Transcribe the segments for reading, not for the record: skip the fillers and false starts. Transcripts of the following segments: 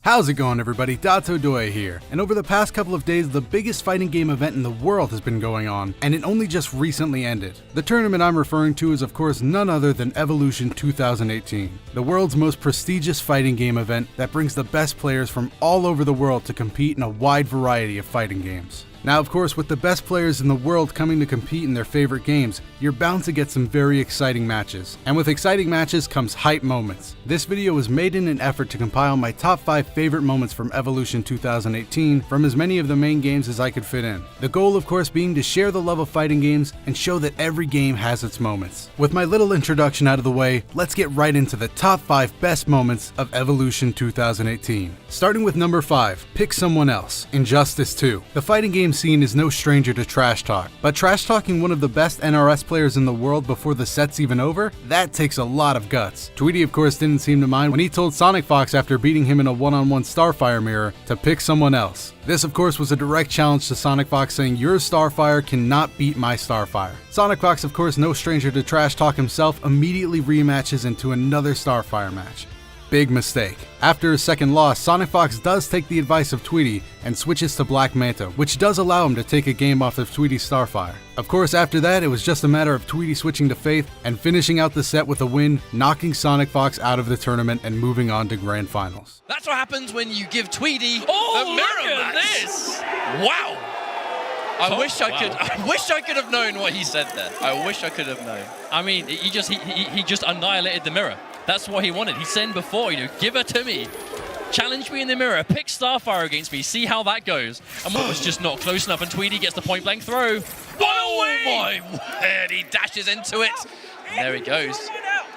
How's it going, everybody? DotoDoya here, and over the past couple of days the biggest fighting game event in the world has been going on, and it only just recently ended. The tournament I'm referring to is of course none other than Evolution 2018, the world's most prestigious fighting game event that brings the best players from all over the world to compete in a wide variety of fighting games. Now, of course, with the best players in the world coming to compete in their favorite games, you're bound to get some very exciting matches. And with exciting matches comes hype moments. This video was made in an effort to compile my top 5 favorite moments from Evolution 2018 from as many of the main games as I could fit in. The goal, of course, being to share the love of fighting games and show that every game has its moments. With my little introduction out of the way, let's get right into the top 5 best moments of Evolution 2018. Starting with number 5, Pick Someone Else, Injustice 2. The fighting game scene is no stranger to trash talk, but trash talking one of the best NRS players in the world before the set's even over, that takes a lot of guts. Tweety of course didn't seem to mind when he told Sonic Fox after beating him in a one-on-one Starfire mirror to pick someone else. This of course was a direct challenge to Sonic Fox, saying your Starfire cannot beat my Starfire. Sonic Fox, of course no stranger to trash talk himself, immediately rematches into another Starfire match. Big mistake. After his second loss, Sonic Fox does take the advice of Tweety and switches to Black Manta, which does allow him to take a game off of Tweety's Starfire. Of course, after that, it was just a matter of Tweety switching to Faith and finishing out the set with a win, knocking Sonic Fox out of the tournament and moving on to Grand Finals. That's what happens when you give Tweety a look mirror at match. this! Wow! I wish I could have known what he said there. I wish I could have known. I mean, he just annihilated the mirror. That's what he wanted. He said before, give her to me. Challenge me in the mirror, pick Starfire against me, see how that goes. And what was just not close enough, and Tweety gets the point blank throw. Oh my word, he dashes into it. And there he goes.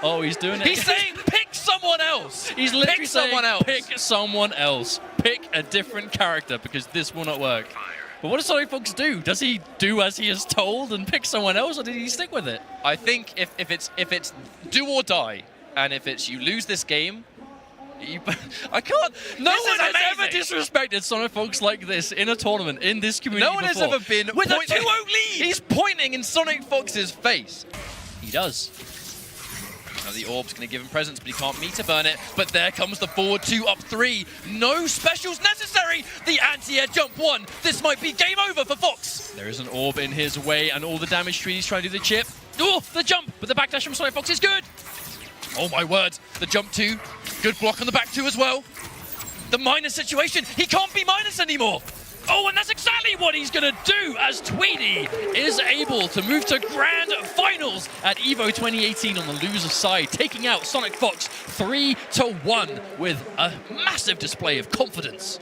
Oh, he's doing it. He's saying, pick someone else. He's literally pick saying, someone else. pick someone else. Pick a different character because this will not work. But what does Sonic Fox do? Does he do as he is told and pick someone else, or did he stick with it? I think if it's do or die, and if it's you lose this game, I can't. No one has ever disrespected Sonic Fox like this in a tournament in this community. No one has ever been with a 2-0 lead. He's pointing in Sonic Fox's face. He does. Now the orb's going to give him presents, but he can't meter burn it. But there comes the forward 2 up 3. No specials necessary. The anti-air jump 1. This might be game over for Fox. There is an orb in his way, and all the damage trees trying to do the chip. Oh, the jump, but the backdash from Sonic Fox is good. Oh my word, the jump 2. Good block on the back 2 as well. The minus situation, he can't be minus anymore. Oh, and that's exactly what he's going to do as Tweety is able to move to Grand Finals at EVO 2018 on the loser side, taking out Sonic Fox 3-1 with a massive display of confidence.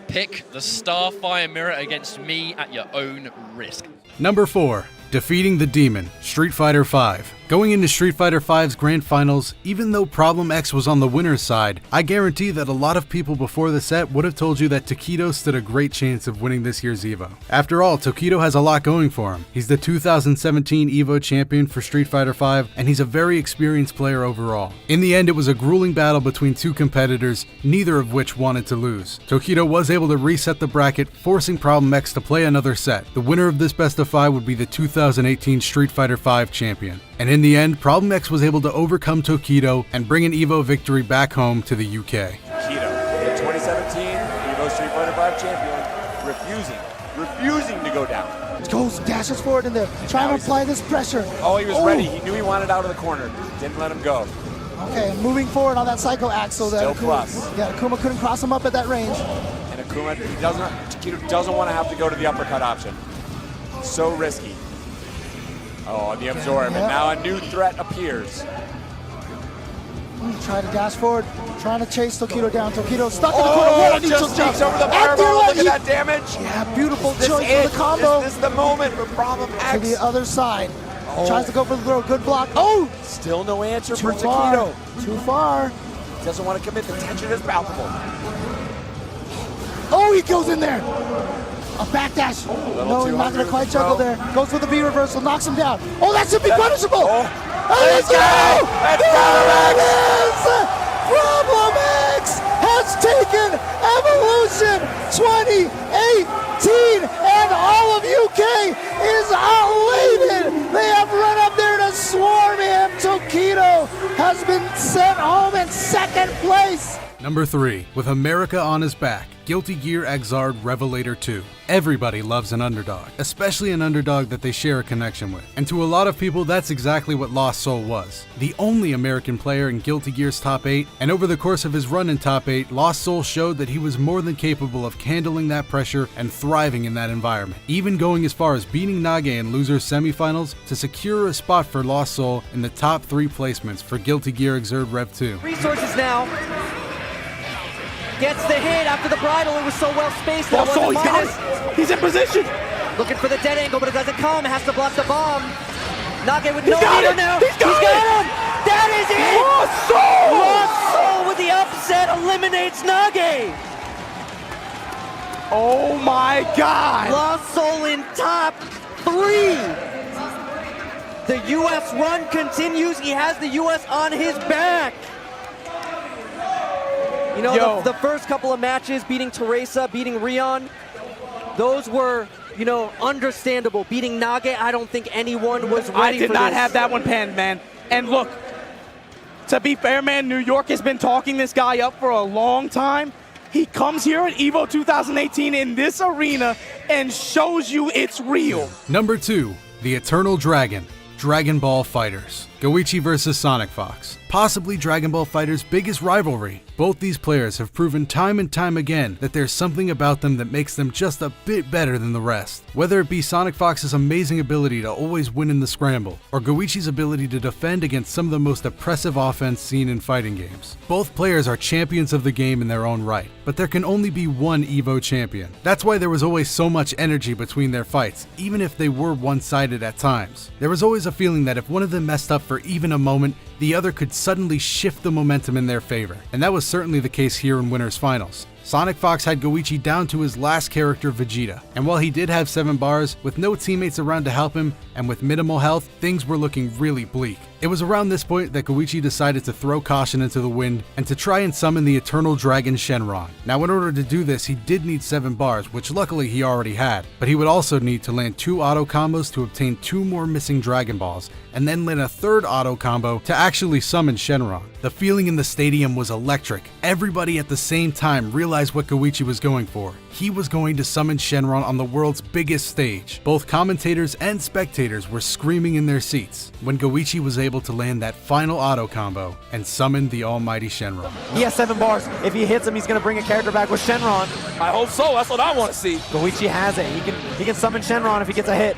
Pick the Starfire mirror against me at your own risk. Number 4. Defeating the Demon, Street Fighter V. Going into Street Fighter V's Grand Finals, even though Problem X was on the winner's side, I guarantee that a lot of people before the set would have told you that Tokido stood a great chance of winning this year's EVO. After all, Tokido has a lot going for him. He's the 2017 EVO champion for Street Fighter V, and he's a very experienced player overall. In the end, it was a grueling battle between two competitors, neither of which wanted to lose. Tokido was able to reset the bracket, forcing Problem X to play another set. The winner of this best of 5 would be the 2018 Street Fighter V champion. And in the end, Problem X was able to overcome Tokido and bring an EVO victory back home to the UK. Tokido, the 2017 EVO Street Fighter V champion, refusing to go down. Goes, dashes forward in there, trying to apply this pressure. Oh, he was ready. He knew he wanted out of the corner. Didn't let him go. Okay, moving forward on that Psycho Axle. Still plus. Yeah, Akuma couldn't cross him up at that range. And Akuma, Tokido doesn't want to have to go to the uppercut option. So risky. Oh, the absorb, and now a new threat appears. Trying to dash forward, trying to chase Tokido down. Tokido stuck in the corner. What a just sneaks over the fireball. Look at that damage. Yeah, beautiful choice for the combo. This is the moment for Problem X. To the other side. Tries to go for the throw. Good block. Oh! Still no answer Too for far. Tokido. Too far. Doesn't want to commit. The tension is palpable. Oh, he goes in there. A backdash. No, he's not going to quite juggle there. Goes for the B reversal, knocks him down. Oh, that should be punishable. Let's go! That's There it is! Problem X has taken Evolution 2018, and all of UK is elated. They have run up there to swarm him. Tokido has been sent home in second place. Number 3, with America on his back, Guilty Gear Xrd Revelator 2. Everybody loves an underdog, especially an underdog that they share a connection with. And to a lot of people, that's exactly what Lost Soul was. The only American player in Guilty Gear's top 8, and over the course of his run in top 8, Lost Soul showed that he was more than capable of handling that pressure and thriving in that environment, even going as far as beating Nage in losers semifinals to secure a spot for Lost Soul in the top 3 placements for Guilty Gear Xrd Rev 2. Resources now. Gets the hit after the bridle. It was so well spaced. That Oh, wasn't he's got minus. it. He's in position. Looking for the dead angle, but it doesn't come. Has to block the bomb. Nage with no got leader it. now. He's got him. That is it. Lost Soul. Lost Soul with the upset eliminates Nage. Oh my God. Lost Soul in top 3. The U.S. run continues. He has the U.S. on his back. You know, the first couple of matches, beating Teresa, beating Rion, those were, you know, understandable. Beating Nage, I don't think anyone was ready for I did not this. have that one penned, man. And look, to be fair, man, New York has been talking this guy up for a long time. He comes here at EVO 2018 in this arena and shows you it's real. Number 2, the Eternal Dragon, Dragon Ball Fighters. Goichi versus Sonic Fox. Possibly Dragon Ball Fighters' biggest rivalry. Both these players have proven time and time again that there's something about them that makes them just a bit better than the rest. Whether it be Sonic Fox's amazing ability to always win in the scramble, or Goichi's ability to defend against some of the most oppressive offense seen in fighting games. Both players are champions of the game in their own right, but there can only be one EVO champion. That's why there was always so much energy between their fights, even if they were one-sided at times. There was always a feeling that if one of them messed up for even a moment, the other could suddenly shift the momentum in their favor, and that was certainly the case here in Winners Finals. Sonic Fox had Goichi down to his last character, Vegeta, and while he did have 7 bars, with no teammates around to help him, and with minimal health, things were looking really bleak. It was around this point that Goichi decided to throw caution into the wind and to try and summon the Eternal Dragon Shenron. Now in order to do this, he did need 7 bars, which luckily he already had, but he would also need to land 2 auto combos to obtain 2 more missing Dragon Balls, and then land a 3rd auto combo to actually summon Shenron. The feeling in the stadium was electric. Everybody at the same time realized what Goichi was going for. He was going to summon Shenron on the world's biggest stage. Both commentators and spectators were screaming in their seats when Goichi was able to land that final auto combo and summon the almighty Shenron. He has 7 bars. If he hits him, he's going to bring a character back with Shenron. I hope so. That's what I want to see. Goichi has it. He can summon Shenron if he gets a hit.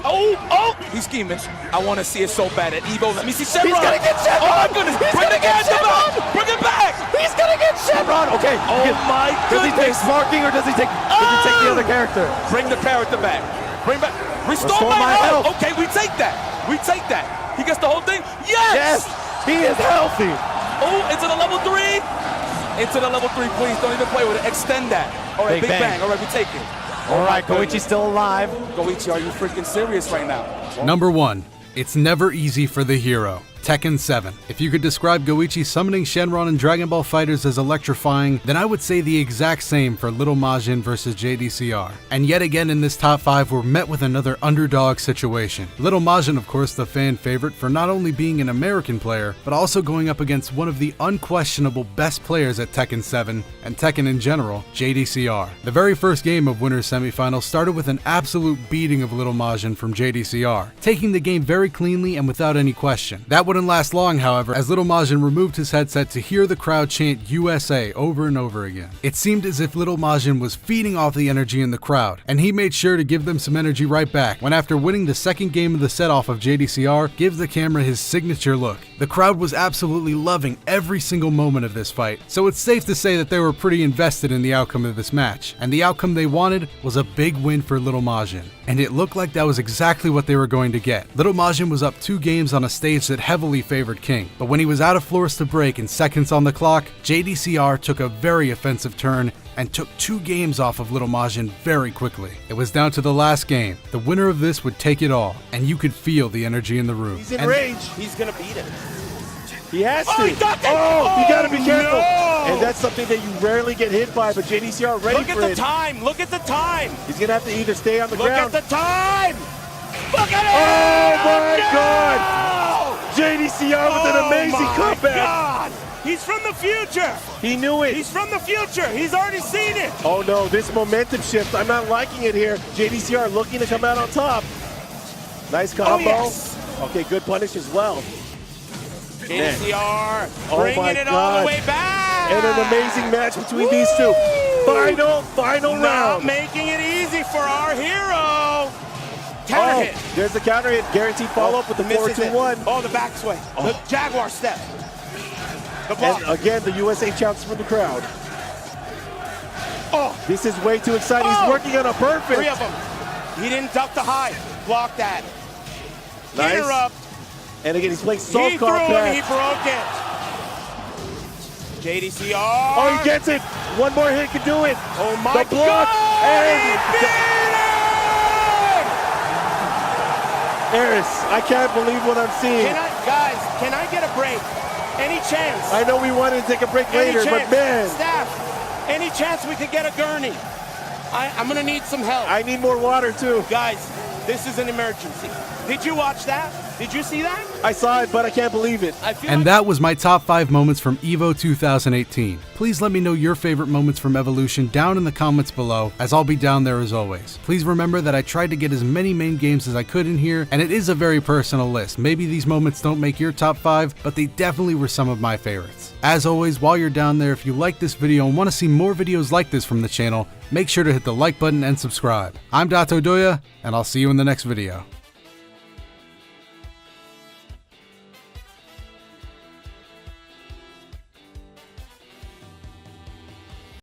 Oh! He's scheming. I want to see it so bad at EVO. Let me see Shenron. He's gonna get Shenron. Oh my goodness! Bring the character back! Bring it back! He's gonna get Shenron. Okay. Oh my Does he take goodness! Sparking or does he take the other character? Bring the character back. Bring back. Restore my health. Okay, we take that. We take that. He gets the whole thing. Yes! He is healthy. Oh, into the level 3. Into the level 3, please. Don't even play with it. Extend that. All right, Big Big Bang. Bang. All right, we take it. All right, Goichi's still alive. Goichi, are you freaking serious right now? Number 1. It's never easy for the hero. Tekken 7. If you could describe Goichi summoning Shenron in Dragon Ball FighterZ as electrifying, then I would say the exact same for Little Majin versus JDCR. And yet again in this top 5 we're met with another underdog situation. Little Majin, of course, the fan favorite for not only being an American player, but also going up against one of the unquestionable best players at Tekken 7, and Tekken in general, JDCR. The very first game of Winners Semifinals started with an absolute beating of Little Majin from JDCR, taking the game very cleanly and without any question. That wouldn't last long, however, as Little Majin removed his headset to hear the crowd chant USA over and over again. It seemed as if Little Majin was feeding off the energy in the crowd, and he made sure to give them some energy right back when, after winning the second game of the set off of JDCR, gives the camera his signature look. The crowd was absolutely loving every single moment of this fight, so it's safe to say that they were pretty invested in the outcome of this match, and the outcome they wanted was a big win for Little Majin. And it looked like that was exactly what they were going to get. Little Majin was up 2 games on a stage that heavily favored King, but when he was out of floors to break and seconds on the clock, JDCR took a very offensive turn and took 2 games off of Little Majin very quickly. It was down to the last game. The winner of this would take it all, and you could feel the energy in the room. He's in range. He's going to beat it. He has to. Oh, he got that. Oh, you gotta be careful. No. And that's something that you rarely get hit by, but JDCR ready Look for at the it. time. Look at the time. He's gonna have to either stay on the Look ground. at the time. Look at Oh it. my No! God! JDCR with an amazing my comeback. God. He's from the future. He knew it. He's from the future. He's already seen it. Oh no, this momentum shift. I'm not liking it here. JDCR looking to come out on top. Nice combo. yes. Okay, good punish as well. JDCR Oh my bringing it all God. the way back. And an amazing match between these two. Final Not round. making it easy for our hero. Counter hit. There's the counter hit. Guaranteed follow-up with the Misses it. 4-2-1. Oh, the back swing. The Jaguar step. The block. And again, the USA champs from the crowd. Oh, This is way too exciting. Oh. He's working on a perfect. 3 of them. He didn't duck the high. Block that. Nice. Interrupt. And again, he's playing soft He threw him. compact. He broke it. JDCR. Oh, he gets it. One more hit could do it. Oh my The block. God. And He beat him! Eris, I can't believe what I'm seeing. Can I get a break? Any chance? I know we wanted to take a break Any later, chance? but man, Staff, any chance we could get a gurney? I'm gonna need some help. I need more water too. Guys, this is an emergency. Did you watch that? Did you see that? I saw it, but I can't believe it. I feel And like that was my top 5 moments from EVO 2018. Please let me know your favorite moments from Evolution down in the comments below, as I'll be down there as always. Please remember that I tried to get as many main games as I could in here, and it is a very personal list. Maybe these moments don't make your top 5, but they definitely were some of my favorites. As always, while you're down there, if you like this video and want to see more videos like this from the channel, make sure to hit the like button and subscribe. I'm Dato Doya, and I'll see you in the next video.